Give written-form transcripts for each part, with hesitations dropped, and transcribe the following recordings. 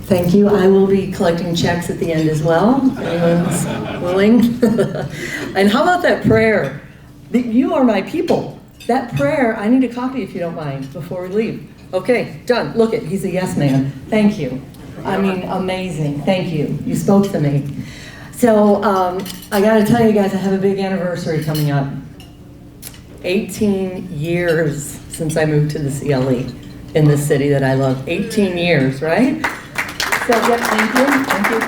Thank you. I will be collecting checks at the end as well, if anyone's willing. And how about that prayer? You are my people. That prayer, I need a copy if you don't mind before we leave. Okay, done. Look it, he's a yes man. Thank you. I mean, amazing. Thank you. You spoke to me. So I gotta tell you guys, I have a big anniversary coming up. 18 years since I moved to the CLE in this city that I love. 18 years, right? So, yep, thank you, thank you.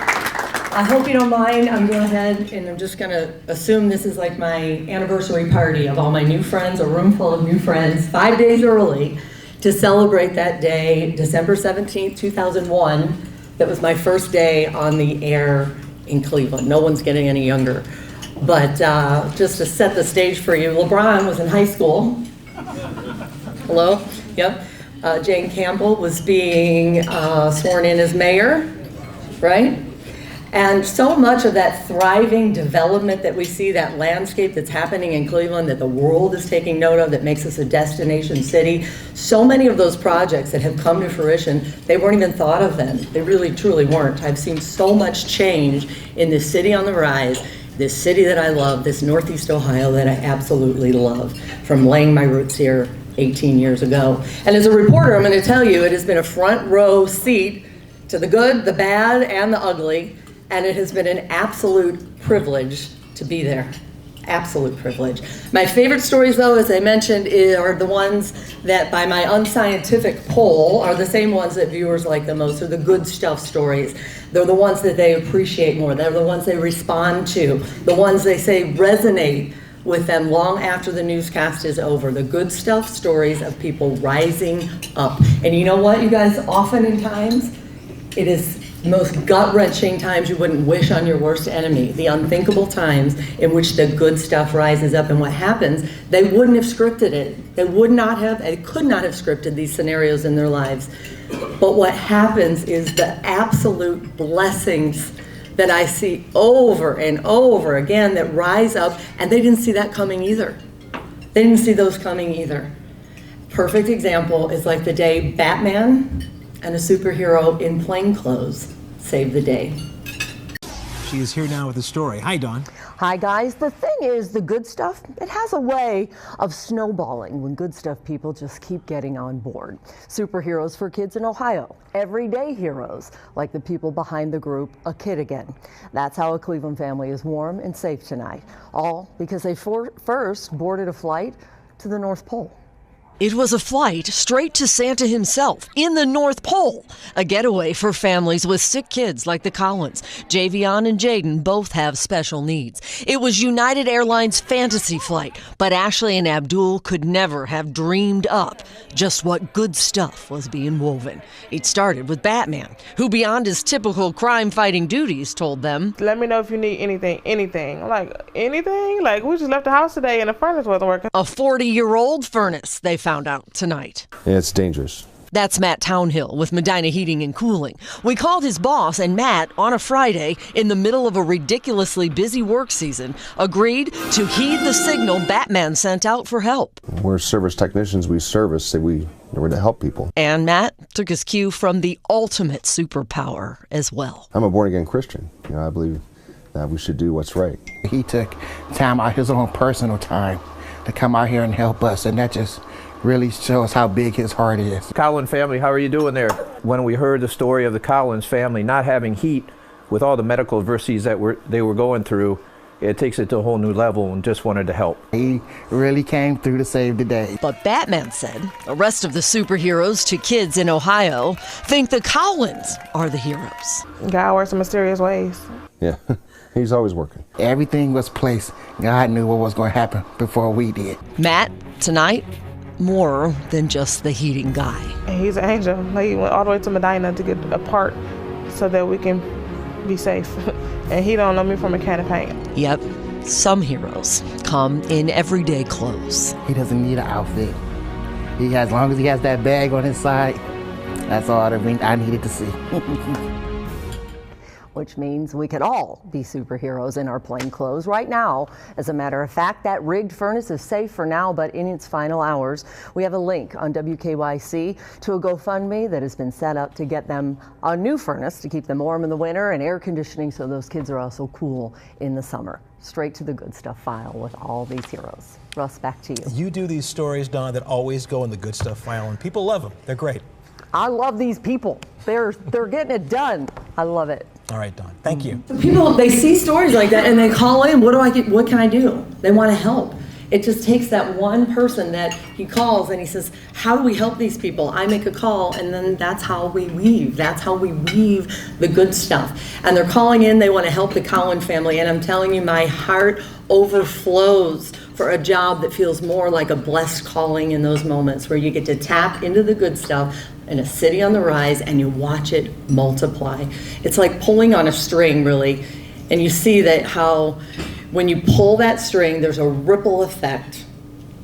I hope you don't mind. I'm going ahead and I'm just gonna assume this is like my anniversary party of all my new friends, a room full of new friends, 5 days early to celebrate that day, December 17th, 2001. That was my first day on the air in Cleveland. No one's getting any younger. But just to set the stage for you, LeBron was in high school. Hello? Yep. Jane Campbell was being sworn in as mayor, right? And so much of that thriving development that we see, that landscape that's happening in Cleveland, that the world is taking note of, that makes us a destination city, so many of those projects that have come to fruition, they weren't even thought of then. They really, truly weren't. I've seen so much change in this city on the rise, this city that I love, this Northeast Ohio that I absolutely love, from laying my roots here 18 years ago. And as a reporter, I'm going to tell you, it has been a front row seat to the good, the bad, and the ugly, and it has been an absolute privilege to be there. Absolute privilege. My favorite stories, though, as I mentioned, are the ones that, by my unscientific poll, are the same ones that viewers like the most. They're the good stuff stories. They're the ones that they appreciate more. They're the ones they respond to. The ones they say resonate with them long after the newscast is over. The good stuff stories of people rising up. And you know what, you guys, often in times, it is the most gut-wrenching times you wouldn't wish on your worst enemy, the unthinkable times in which the good stuff rises up. And what happens, they wouldn't have scripted it. They could not have scripted these scenarios in their lives. But what happens is the absolute blessings that I see over and over again that rise up, and they didn't see that coming either. They didn't see those coming either. Perfect example is like the day Batman and a superhero in plain clothes saved the day. She is here now with the story. Hi, Dawn. Hi, guys. The thing is, the good stuff, it has a way of snowballing when good stuff people just keep getting on board. Superheroes for kids in Ohio, everyday heroes, like the people behind the group A Kid Again. That's how a Cleveland family is warm and safe tonight, all because they first boarded a flight to the North Pole. It was a flight straight to Santa himself in the North Pole, a getaway for families with sick kids like the Collins. Javion and Jaden both have special needs. It was United Airlines' fantasy flight, but Ashley and Abdul could never have dreamed up just what good stuff was being woven. It started with Batman, who beyond his typical crime-fighting duties told them, "Let me know if you need anything. I'm like, anything? Like, we just left the house today and the furnace wasn't working." A 40-year-old furnace, they found out tonight. Yeah, it's dangerous. That's Matt Townhill with Medina Heating and Cooling. We called his boss, and Matt, on a Friday, in the middle of a ridiculously busy work season, agreed to heed the signal Batman sent out for help. We're service technicians. We service. We're to help people. And Matt took his cue from the ultimate superpower as well. I'm a born-again Christian. I believe that we should do what's right. He took time out, his own personal time, to come out here and help us, and that just really shows how big his heart is. Collins family, how are you doing there? When we heard the story of the Collins family not having heat with all the medical adversities that they were going through, it takes it to a whole new level, and just wanted to help. He really came through to save the day. But Batman said the rest of the superheroes to kids in Ohio think the Collins are the heroes. God works in mysterious ways. Yeah, he's always working. Everything was placed. God knew what was going to happen before we did. Matt, tonight, more than just the heating guy. He's an angel. He went all the way to Medina to get a part so that we can be safe. And he don't know me from a can of paint. Yep, some heroes come in everyday clothes. He doesn't need an outfit. As long as he has that bag on his side, that's all I needed to see. which means we could all be superheroes in our plain clothes right now. As a matter of fact, that rigged furnace is safe for now, but in its final hours, we have a link on WKYC to a GoFundMe that has been set up to get them a new furnace to keep them warm in the winter and air conditioning so those kids are also cool in the summer. Straight to the good stuff file with all these heroes. Russ, back to you. You do these stories, Dawn, that always go in the good stuff file, and people love them. They're great. I love these people. They're getting it done. I love it. All right, Dawn. Thank you. People, they see stories like that and they call in, what can I do? They want to help. It just takes that one person that he calls and he says, how do we help these people? I make a call, and then that's how we weave. That's how we weave the good stuff. And they're calling in, they want to help the Collin family, and I'm telling you, my heart overflows for a job that feels more like a blessed calling in those moments where you get to tap into the good stuff in a city on the rise and you watch it multiply. It's like pulling on a string, really, and you see that how when you pull that string, there's a ripple effect,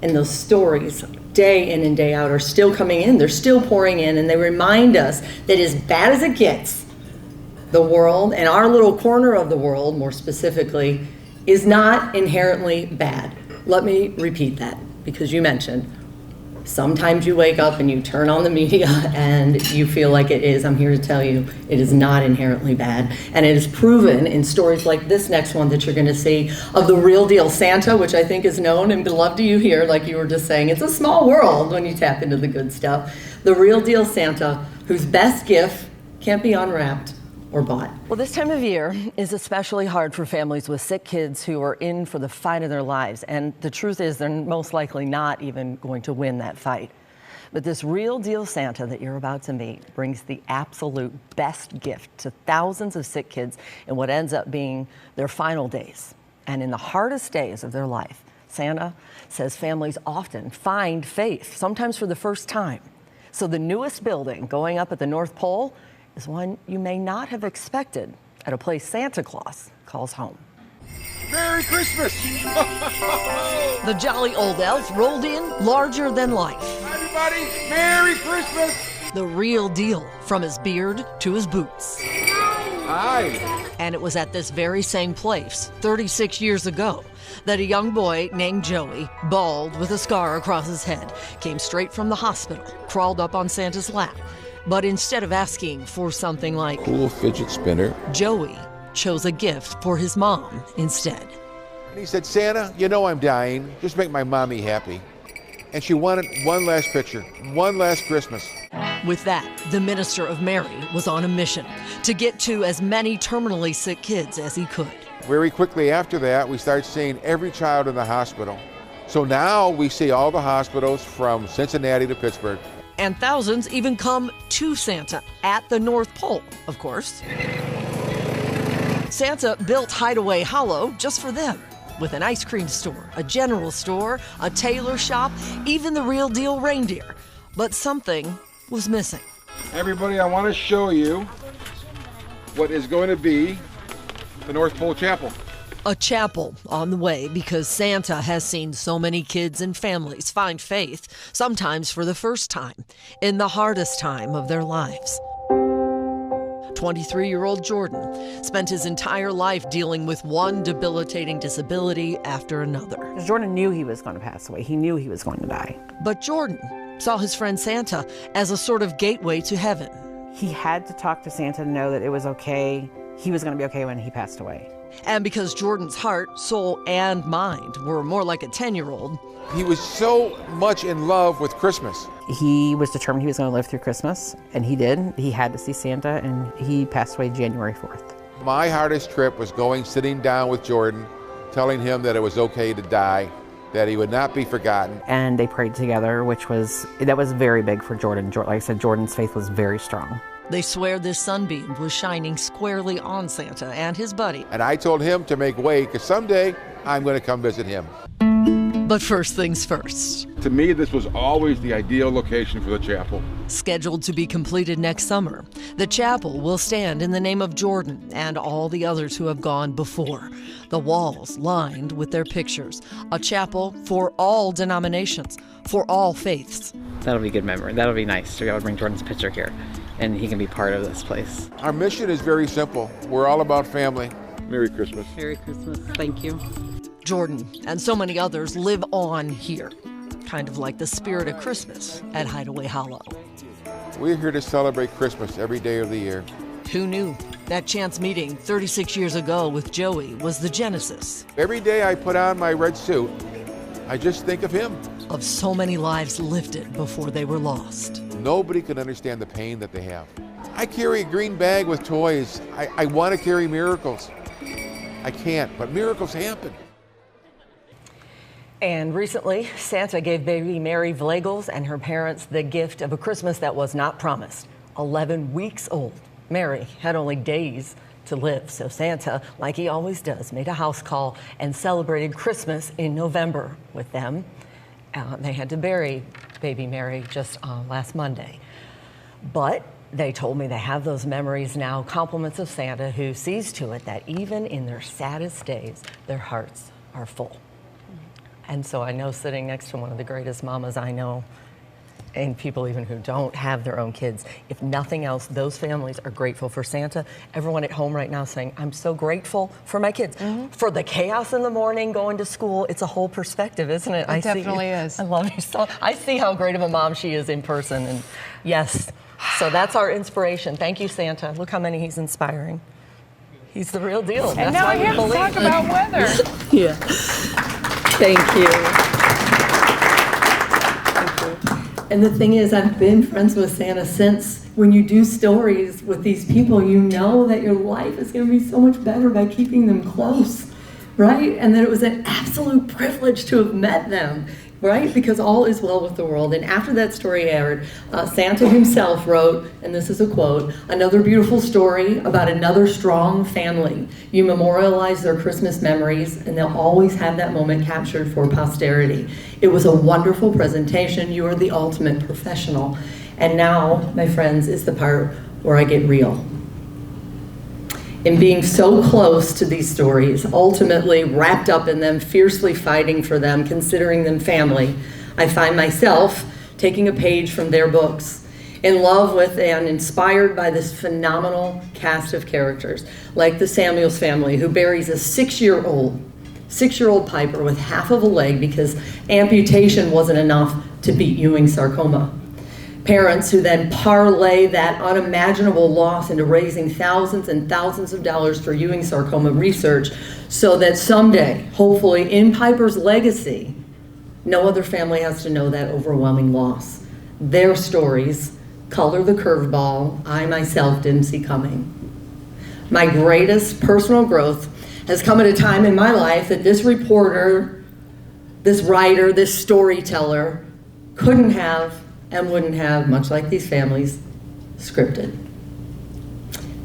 and those stories, day in and day out, are still coming in. They're still pouring in, and they remind us that as bad as it gets, the world, and our little corner of the world, more specifically, is not inherently bad. Let me repeat that, because you mentioned, sometimes you wake up and you turn on the media and you feel like it is. I'm here to tell you, it is not inherently bad. And it is proven in stories like this next one that you're going to see of the real deal Santa, which I think is known and beloved to you here, like you were just saying. It's a small world when you tap into the good stuff. The real deal Santa, whose best gift can't be unwrapped or bought. Well, this time of year is especially hard for families with sick kids who are in for the fight of their lives. And the truth is, they're most likely not even going to win that fight. But this real deal Santa that you're about to meet brings the absolute best gift to thousands of sick kids in what ends up being their final days. And in the hardest days of their life, Santa says families often find faith, sometimes for the first time. So the newest building going up at the North Pole is one you may not have expected at a place Santa Claus calls home. Merry Christmas! The jolly old elf rolled in larger than life. Everybody, Merry Christmas! The real deal, from his beard to his boots. Hi! And it was at this very same place, 36 years ago, that a young boy named Joey, bald with a scar across his head, came straight from the hospital, crawled up on Santa's lap. But instead of asking for something like Cool fidget spinner, Joey chose a gift for his mom instead. and he said, Santa, you know I'm dying. Just make my mommy happy. And she wanted one last picture, one last Christmas. With that, the minister of Mary was on a mission to get to as many terminally sick kids as he could. Very quickly after that, we started seeing every child in the hospital. So now we see all the hospitals from Cincinnati to Pittsburgh. And thousands even come to Santa at the North Pole, of course. Santa built Hideaway Hollow just for them, with an ice cream store, a general store, a tailor shop, even the real deal reindeer. But something was missing. Everybody, I want to show you what is going to be the North Pole Chapel. A chapel on the way because Santa has seen so many kids and families find faith, sometimes for the first time, in the hardest time of their lives. 23-year-old Jordan spent his entire life dealing with one debilitating disability after another. Jordan knew he was going to pass away. He knew he was going to die. But Jordan saw his friend Santa as a sort of gateway to heaven. He had to talk to Santa to know that it was okay. He was going to be okay when he passed away. And because Jordan's heart, soul, and mind were more like a 10-year-old. He was so much in love with Christmas. He was determined he was going to live through Christmas, and he did. He had to see Santa, and he passed away January 4th. My hardest trip was sitting down with Jordan, telling him that it was okay to die, that he would not be forgotten. And they prayed together, that was very big for Jordan. Like I said, Jordan's faith was very strong. They swear this sunbeam was shining squarely on Santa and his buddy. And I told him to make way, because someday I'm going to come visit him. But first things first. To me, this was always the ideal location for the chapel. Scheduled to be completed next summer, the chapel will stand in the name of Jordan and all the others who have gone before. The walls lined with their pictures. A chapel for all denominations, for all faiths. That'll be a good memory. That'll be nice to be able to bring Jordan's picture here, and he can be part of this place. Our mission is very simple. We're all about family. Merry Christmas. Merry Christmas. Thank you. Jordan and so many others live on here, kind of like the spirit of Christmas at Hideaway Hollow. We're here to celebrate Christmas every day of the year. Who knew? That chance meeting 36 years ago with Joey was the genesis. Every day I put on my red suit, I just think of him. Of so many lives lifted before they were lost. Nobody can understand the pain that they have. I carry a green bag with toys. I want to carry miracles. I can't, but miracles happen. And recently, Santa gave baby Mary Vlegels and her parents the gift of a Christmas that was not promised. 11 weeks old. Mary had only days to live, so Santa, like he always does, made a house call and celebrated Christmas in November with them. They had to bury baby Mary just last Monday. But they told me they have those memories now, compliments of Santa, who sees to it that even in their saddest days, their hearts are full. And so I know, sitting next to one of the greatest mamas I know, and people even who don't have their own kids, if nothing else, those families are grateful for Santa. Everyone at home right now saying, I'm so grateful for my kids. For the chaos in the morning, going to school, it's a whole perspective, isn't it? It definitely is. I love you so. I see how great of a mom she is in person, and yes, so that's our inspiration. Thank you, Santa. Look how many he's inspiring. He's the real deal. And That's now why we we have to believe. talk about weather. Yeah. Thank you. And the thing is, I've been friends with Santa since when you do stories with these people, you know that your life is going to be so much better by keeping them close, right? And that it was an absolute privilege to have met them, right? Because all is well with the world. And after that story aired, Santa himself wrote, and this is a quote, another beautiful story about another strong family. You memorialize their Christmas memories, and they'll always have that moment captured for posterity. It was a wonderful presentation. You are the ultimate professional. And now, my friends, is the part where I get real. In being so close to these stories, ultimately wrapped up in them, fiercely fighting for them, considering them family, I find myself taking a page from their books, in love with and inspired by this phenomenal cast of characters, like the Samuels family, who buries a six-year-old Piper with half of a leg because amputation wasn't enough to beat Ewing sarcoma. Parents who then parlay that unimaginable loss into raising thousands and thousands of dollars for Ewing sarcoma research so that someday, hopefully in Piper's legacy, no other family has to know that overwhelming loss. Their stories color the curveball I myself didn't see coming. My greatest personal growth has come at a time in my life that this reporter, this writer, this storyteller couldn't have and wouldn't have, much like these families, scripted.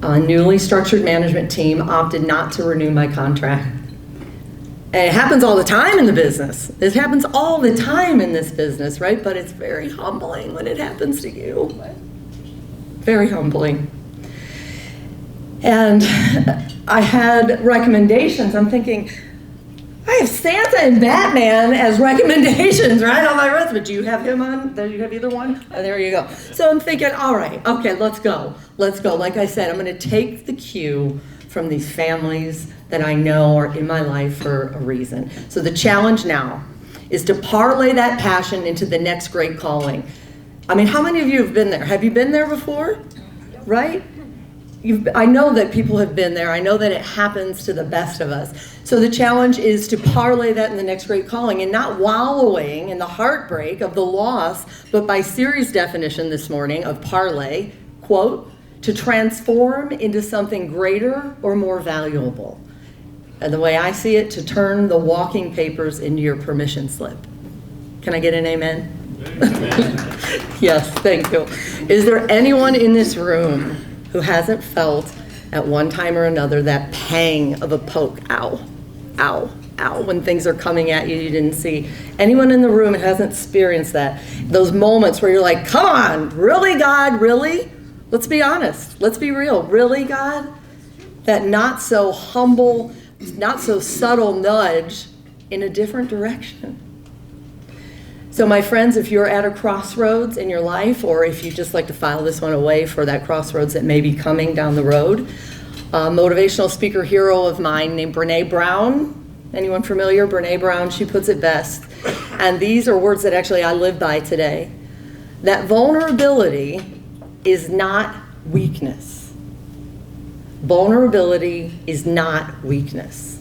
A newly structured management team opted not to renew my contract. And it happens all the time in the business. This happens all the time in this business, right? But it's very humbling when it happens to you. Very humbling. And I had recommendations. I'm thinking, I have Santa and Batman as recommendations, right, on my resume. Do you have him on? Do you have either one? Oh, there you go. So I'm thinking, all right, okay, let's go. Let's go. Like I said, I'm going to take the cue from these families that I know are in my life for a reason. So the challenge now is to parlay that passion into the next great calling. I mean, how many of you have been there? Have you been there before? Right? I know that people have been there. I know that it happens to the best of us. So the challenge is to parlay that in the next great calling and not wallowing in the heartbreak of the loss, but by Siri's definition this morning of parlay, quote, to transform into something greater or more valuable. And the way I see it, to turn the walking papers into your permission slip. Can I get an amen? Yes, thank you. Is there anyone in this room who hasn't felt at one time or another that pang of a poke, ow, ow, ow, when things are coming at you didn't see? Anyone in the room who hasn't experienced that? Those moments where you're like, come on, really, God, really? Let's be honest, let's be real. Really, God? That not so humble, not so subtle nudge in a different direction. So my friends, if you're at a crossroads in your life, or if you just like to file this one away for that crossroads that may be coming down the road, a motivational speaker hero of mine named Brene Brown, anyone familiar? Brene Brown, she puts it best. And these are words that actually I live by today. That vulnerability is not weakness. Vulnerability is not weakness.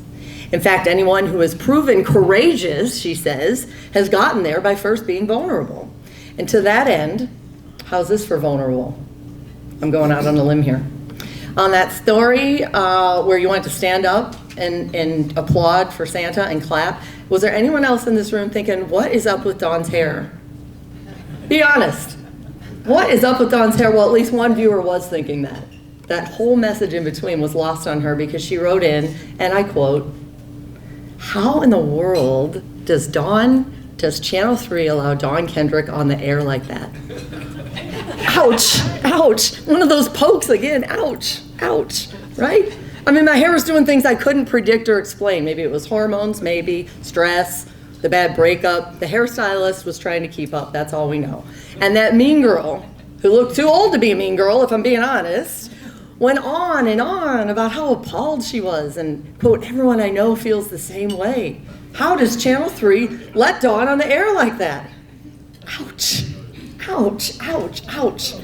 In fact, anyone who has proven courageous, she says, has gotten there by first being vulnerable. And to that end, how's this for vulnerable? I'm going out on a limb here. On that story where you went to stand up and applaud for Santa and clap, was there anyone else in this room thinking, what is up with Dawn's hair? Be honest. What is up with Dawn's hair? Well, at least one viewer was thinking that. That whole message in between was lost on her because she wrote in, and I quote, "How in the world does Channel 3 allow Dawn Kendrick on the air like that?" Ouch, ouch. One of those pokes again, ouch, ouch, right? I mean, my hair was doing things I couldn't predict or explain. Maybe it was hormones, maybe stress, the bad breakup. The hairstylist was trying to keep up, that's all we know. And that mean girl, who looked too old to be a mean girl, if I'm being honest, went on and on about how appalled she was and, quote, "Everyone I know feels the same way. How does Channel 3 let Dawn on the air like that?" Ouch, ouch, ouch, ouch.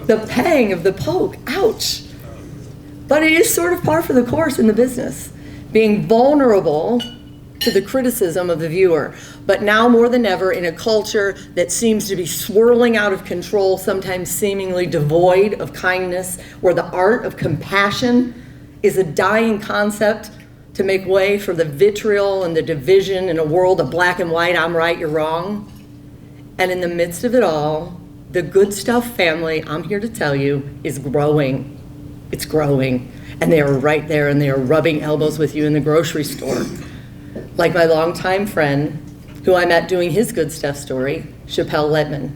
The pang of the poke, ouch. But it is sort of par for the course in the business, being vulnerable to the criticism of the viewer. But now more than ever, in a culture that seems to be swirling out of control, sometimes seemingly devoid of kindness, where the art of compassion is a dying concept to make way for the vitriol and the division in a world of black and white, I'm right, you're wrong. And in the midst of it all, the Good Stuff family, I'm here to tell you, is growing. It's growing. And they are right there, and they are rubbing elbows with you in the grocery store. Like my longtime friend, who I met doing his Good Stuff story, Chappelle Ledman.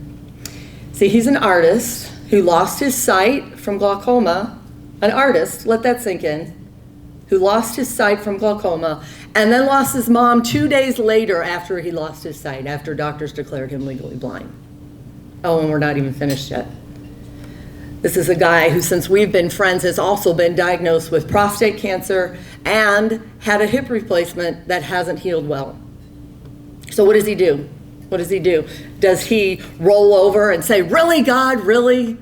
See, he's an artist who lost his sight from glaucoma, an artist, let that sink in, who lost his sight from glaucoma, and then lost his mom 2 days later after he lost his sight, after doctors declared him legally blind. Oh, and we're not even finished yet. This is a guy who, since we've been friends, has also been diagnosed with prostate cancer and had a hip replacement that hasn't healed well. So what does he do? What does he do? Does he roll over and say, "Really, God, really?"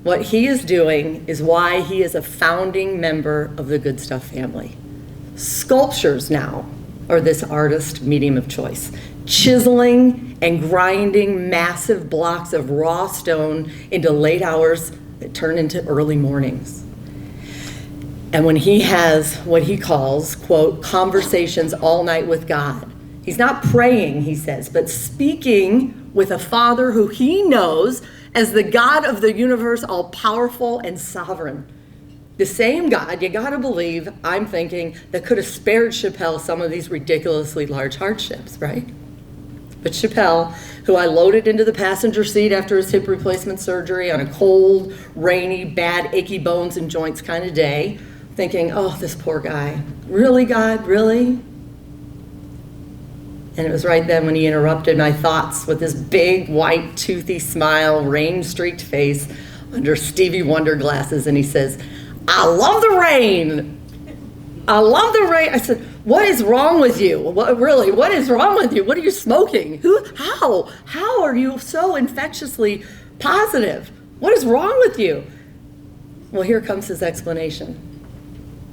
What he is doing is why he is a founding member of the Good Stuff family. Sculptures now are this artist medium of choice. Chiseling and grinding massive blocks of raw stone into late hours that turn into early mornings. And when he has what he calls, quote, "conversations all night with God," he's not praying, he says, but speaking with a Father who he knows as the God of the universe, all powerful and sovereign. The same God, you gotta believe, I'm thinking, that could have spared Chappelle some of these ridiculously large hardships, right? But Chappelle, who I loaded into the passenger seat after his hip replacement surgery on a cold, rainy, bad, achy bones and joints kind of day, thinking, oh, this poor guy. Really, God, really? And it was right then when he interrupted my thoughts with this big, white, toothy smile, rain-streaked face under Stevie Wonder glasses, and he says, "I love the rain. I love the rain." I said, "What is wrong with you? Really, what is wrong with you? What are you smoking? How are you so infectiously positive? What is wrong with you?" Well, here comes his explanation.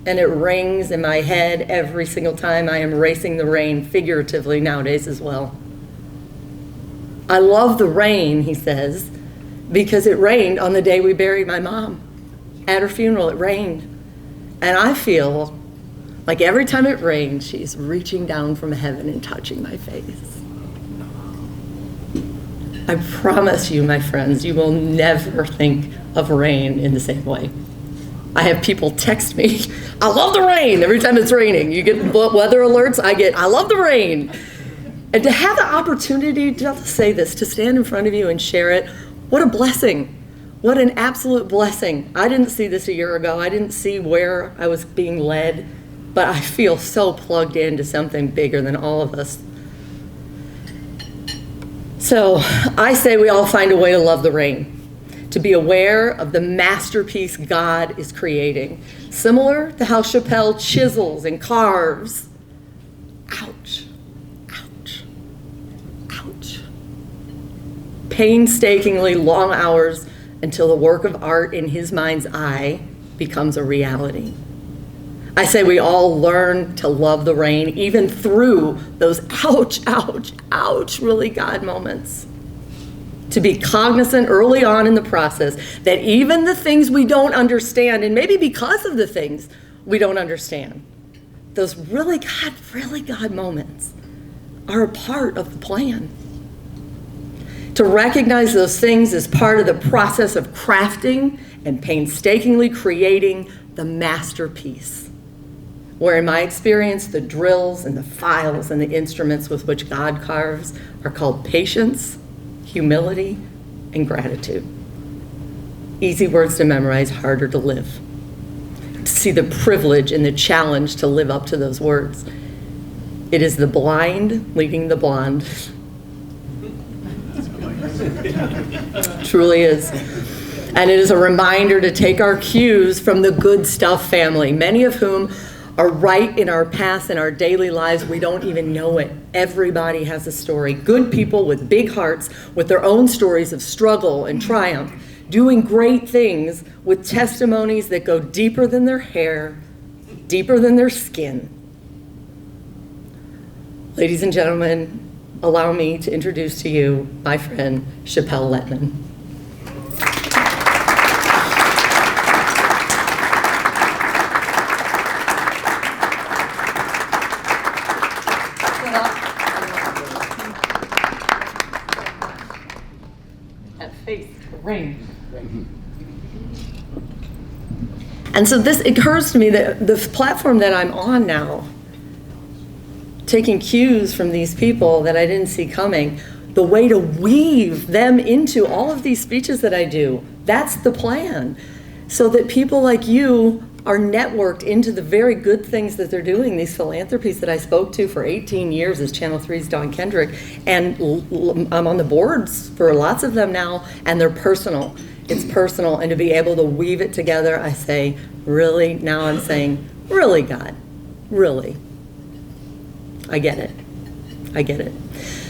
And it rings in my head every single time I am racing the rain, figuratively nowadays as well. "I love the rain," he says, "because it rained on the day we buried my mom. At her funeral, it rained. And I feel like every time it rains, she's reaching down from heaven and touching my face." I promise you, my friends, you will never think of rain in the same way. I have people text me, "I love the rain," every time it's raining. You get weather alerts, I get, "I love the rain." And to have the opportunity to say this, to stand in front of you and share it, what a blessing. What an absolute blessing. I didn't see this a year ago. I didn't see where I was being led. but I feel so plugged into something bigger than all of us. So I say we all find a way to love the rain, to be aware of the masterpiece God is creating, similar to how Chappelle chisels and carves. Ouch, ouch, ouch. Painstakingly long hours until the work of art in his mind's eye becomes a reality. I say we all learn to love the rain, even through those ouch, ouch, ouch, really God moments. To be cognizant early on in the process that even the things we don't understand, and maybe because of the things we don't understand, those really God moments are a part of the plan. To recognize those things as part of the process of crafting and painstakingly creating the masterpiece, where in my experience, the drills and the files and the instruments with which God carves are called patience, humility, and gratitude. Easy words to memorize, harder to live. To see the privilege and the challenge to live up to those words. It is the blind leading the blonde. Truly is. And it is a reminder to take our cues from the Good Stuff family, many of whom are right in our past and our daily lives. We don't even know it. Everybody has a story. Good people with big hearts, with their own stories of struggle and triumph, doing great things with testimonies that go deeper than their hair, deeper than their skin. Ladies and gentlemen, allow me to introduce to you my friend, Chappelle Letman. Rain. And so this occurs to me that the platform that I'm on now, taking cues from these people that I didn't see coming, the way to weave them into all of these speeches that I do, that's the plan. So that people like you are networked into the very good things that they're doing, these philanthropies that I spoke to for 18 years as Channel 3's Don Kendrick, and I'm on the boards for lots of them now, and they're personal. It's personal, and to be able to weave it together, I say, really? Now I'm saying, really, God? Really? I get it. I get it.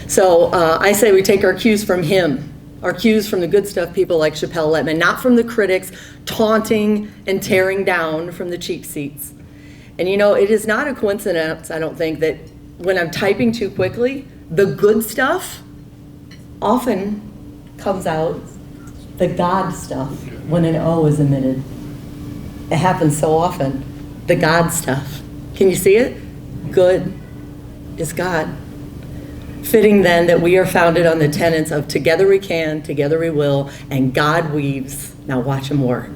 So I say we take our cues from him, our cues from the Good Stuff people like Chappelle Letman, not from the critics taunting and tearing down from the cheap seats. And you know, it is not a coincidence, I don't think, that when I'm typing too quickly, the good stuff often comes out the God stuff when an O is emitted. It happens so often. The God stuff. Can you see it? Good is God. Fitting then that we are founded on the tenets of together we can, together we will, and God weaves. Now watch him work.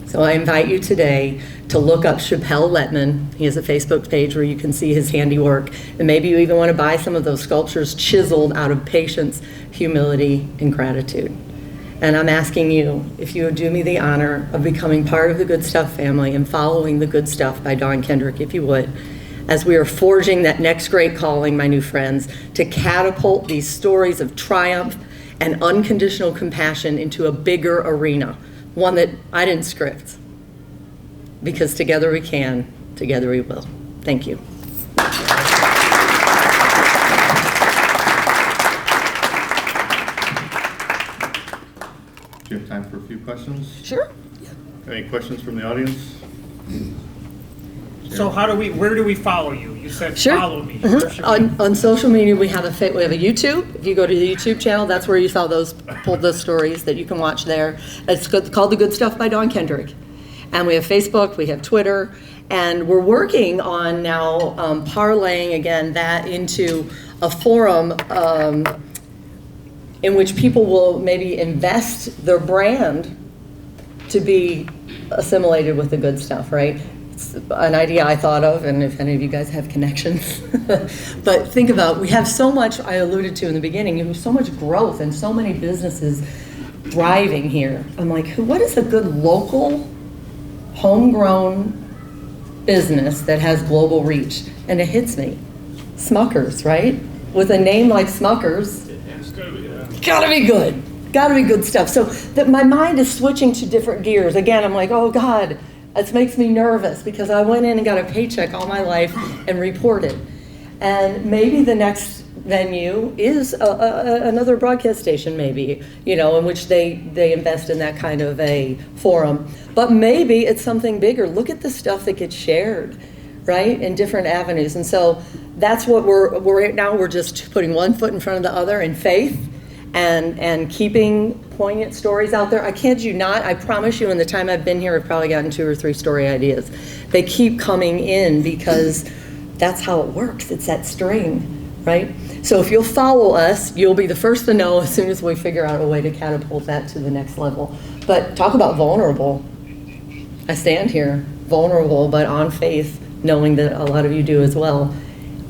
So I invite you today to look up Chappelle Letman. He has a Facebook page where you can see his handiwork. And maybe you even want to buy some of those sculptures chiseled out of patience, humility, and gratitude. And I'm asking you, if you would do me the honor of becoming part of the Good Stuff family and following The Good Stuff by Don Kendrick, if you would, as we are forging that next great calling, my new friends, to catapult these stories of triumph and unconditional compassion into a bigger arena, one that I didn't script. Because together we can, together we will. Thank you. Do you have time for a few questions? Sure. Any questions from the audience? So where do we follow you? You said Sure. follow me. On social media, we have a YouTube. If you go to the YouTube channel, that's where you saw pulled those stories that you can watch there. It's called The Good Stuff by Don Kendrick. And we have Facebook, we have Twitter, and we're working on now parlaying again that into a forum in which people will maybe invest their brand to be assimilated with the good stuff, right? It's an idea I thought of, and if any of you guys have connections. But think about, we have so much, I alluded to in the beginning, you have so much growth and so many businesses thriving here. I'm like, what is a good local, homegrown business that has global reach, and it hits me. Smuckers, right? With a name like Smuckers, gotta be good. Gotta be good stuff. So that my mind is switching to different gears. Again, I'm like, oh God, this makes me nervous because I went in and got a paycheck all my life and reported. And maybe the next venue is another broadcast station, maybe, you know, in which they invest in that kind of a forum. But maybe it's something bigger. Look at the stuff that gets shared, right, in different avenues. And so that's what we're right now. We're just putting one foot in front of the other in faith and keeping poignant stories out there. I kid you not, I promise you in the time I've been here, I've probably gotten 2 or 3 story ideas. They keep coming in because that's how it works. It's that string, right? So if you'll follow us, you'll be the first to know as soon as we figure out a way to catapult that to the next level. But talk about vulnerable. I stand here, vulnerable, but on faith, knowing that a lot of you do as well.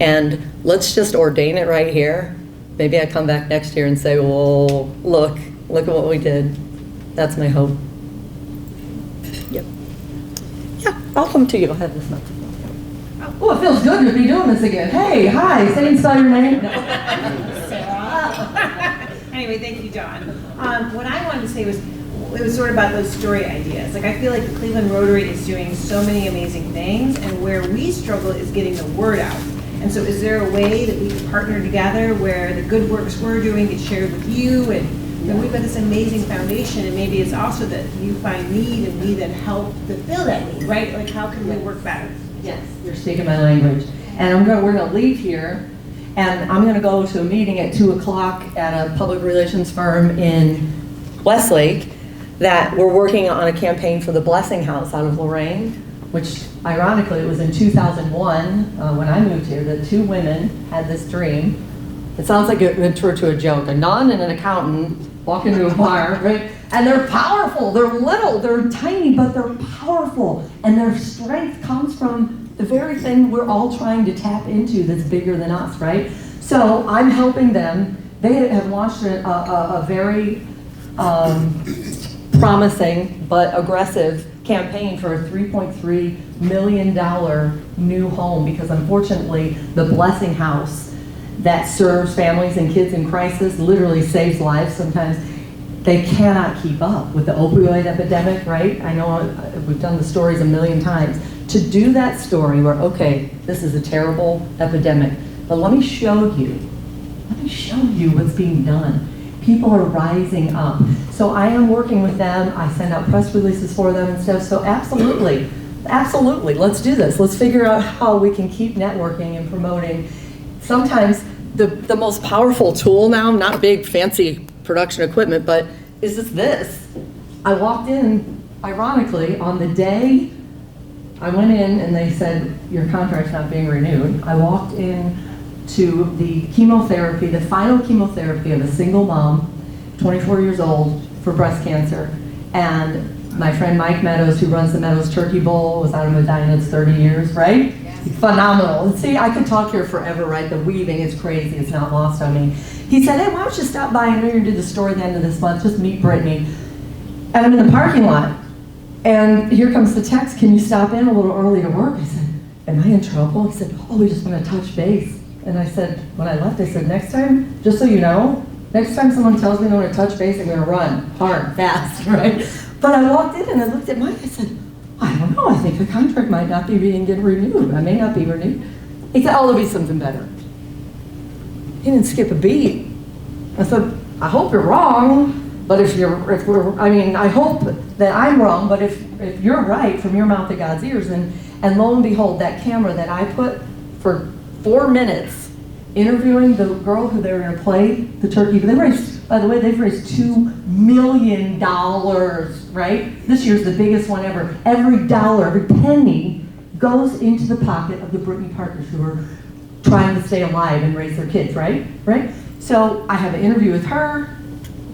And let's just ordain it right here. Maybe I come back next year and say, well, look at what we did. That's my hope. Yep. Yeah, I'll come to you. I'll have this microphone. Oh, it feels good to be doing this again. Hey, hi, say and spell your name. Anyway, thank you, Dawn. What I wanted to say was, it was sort of about those story ideas. Like, I feel like the Cleveland Rotary is doing so many amazing things, and where we struggle is getting the word out. And so is there a way that we can partner together where the good works we're doing gets shared with you, and we've got this amazing foundation, and maybe it's also that you find need and we then help to fill that need, right? Like, how can we work better? Yes, you're speaking my language. And we're going to leave here, and I'm going to go to a meeting at 2 o'clock at a public relations firm in Westlake that we're working on a campaign for the Blessing House out of Lorraine, which ironically it was in 2001 when I moved here that 2 women had this dream. It sounds like it went to a joke. A nun and an accountant walk into a bar, right? And they're powerful, they're little, they're tiny, but they're powerful. And their strength comes from the very thing we're all trying to tap into that's bigger than us, right? So I'm helping them. They have launched a very promising but aggressive campaign for a $3.3 million new home, because unfortunately the Blessing House that serves families and kids in crisis literally saves lives sometimes. They cannot keep up with the opioid epidemic, right? I know we've done the stories a million times. To do that story where, okay, this is a terrible epidemic, but let me show you what's being done. People are rising up. So I am working with them. I send out press releases for them and stuff. So absolutely, let's do this. Let's figure out how we can keep networking and promoting. Sometimes the most powerful tool now, not big fancy production equipment, but is just this. I walked in, ironically, on the day I went in and they said, your contract's not being renewed. I walked in to the chemotherapy, the final chemotherapy of a single mom, 24 years old, for breast cancer. And my friend Mike Meadows, who runs the Meadows Turkey Bowl, was out of Medina, it's 30 years, right? Phenomenal. And see, I could talk here forever, right? The weaving is crazy, it's not lost on me. He said, hey, why don't you stop by? I know you're gonna do the story at the end of this month, just meet Brittany. And I'm in the parking lot, and here comes the text, can you stop in a little early to work? I said, am I in trouble? He said, oh, we just want to touch base. And I said, when I left, I said, next time, just so you know, next time someone tells me they want to touch base, I'm going to run hard, fast, right? But I walked in and I looked at Mike, I said, I don't know, I think the contract might not be getting renewed. I may not be renewed. He said, oh, there'll be something better. He didn't skip a beat. I said, I hope you're wrong, but I hope that I'm wrong, but if you're right from your mouth to God's ears, and lo and behold, that camera that I put for 4 minutes interviewing the girl who they were going to play the turkey. By the way, they've raised $2 million, right? This year's the biggest one ever. Every dollar, every penny goes into the pocket of the Brittany Parkers who are trying to stay alive and raise their kids, right? So I have an interview with her.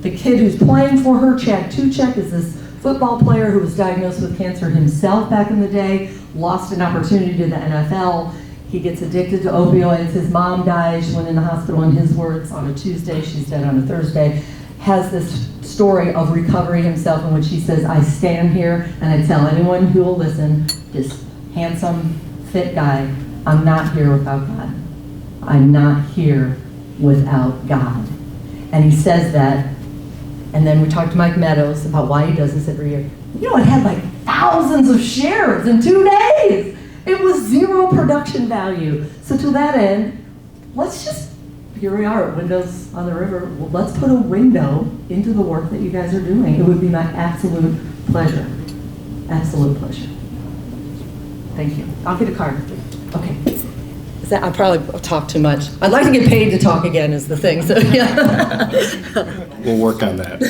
The kid who's playing for her, Chad Tuchek, is this football player who was diagnosed with cancer himself back in the day, lost an opportunity to the NFL. He gets addicted to opioids. His mom dies. She went in the hospital, in his words, on a Tuesday. She's dead on a Thursday. Has this story of recovery himself in which he says, I stand here and I tell anyone who will listen, just handsome, fit guy, I'm not here without God. I'm not here without God. And he says that, and then we talked to Mike Meadows about why he does this every year. You know, it had like thousands of shares in 2 days. It was zero production value. So to that end, let's just, here we are, windows on the river. Well, let's put a window into the work that you guys are doing. It would be my absolute pleasure. Absolute pleasure. Thank you. I'll get a card. Okay. Is that, I probably talk too much. I'd like to get paid to talk again is the thing, so yeah. We'll work on that.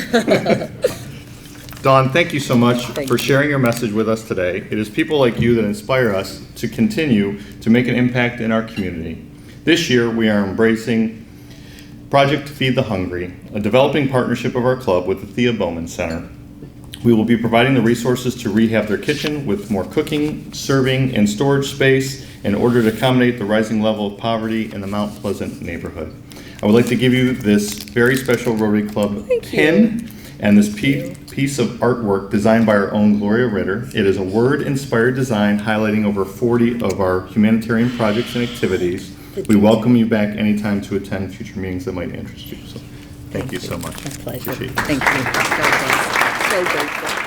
Dawn, thank you so much for sharing your message with us today. It is people like you that inspire us to continue to make an impact in our community. This year, we are embracing Project Feed the Hungry, a developing partnership of our club with the Thea Bowman Center. We will be providing the resources to rehab their kitchen with more cooking, serving, and storage space in order to accommodate the rising level of poverty in the Mount Pleasant neighborhood. I would like to give you this very special Rotary Club pin and this piece of artwork designed by our own Gloria Ritter. It is a word-inspired design highlighting over 40 of our humanitarian projects and activities. We welcome you back anytime to attend future meetings that might interest you. So thank you so much. My pleasure. Appreciate it. Thank you. So grateful.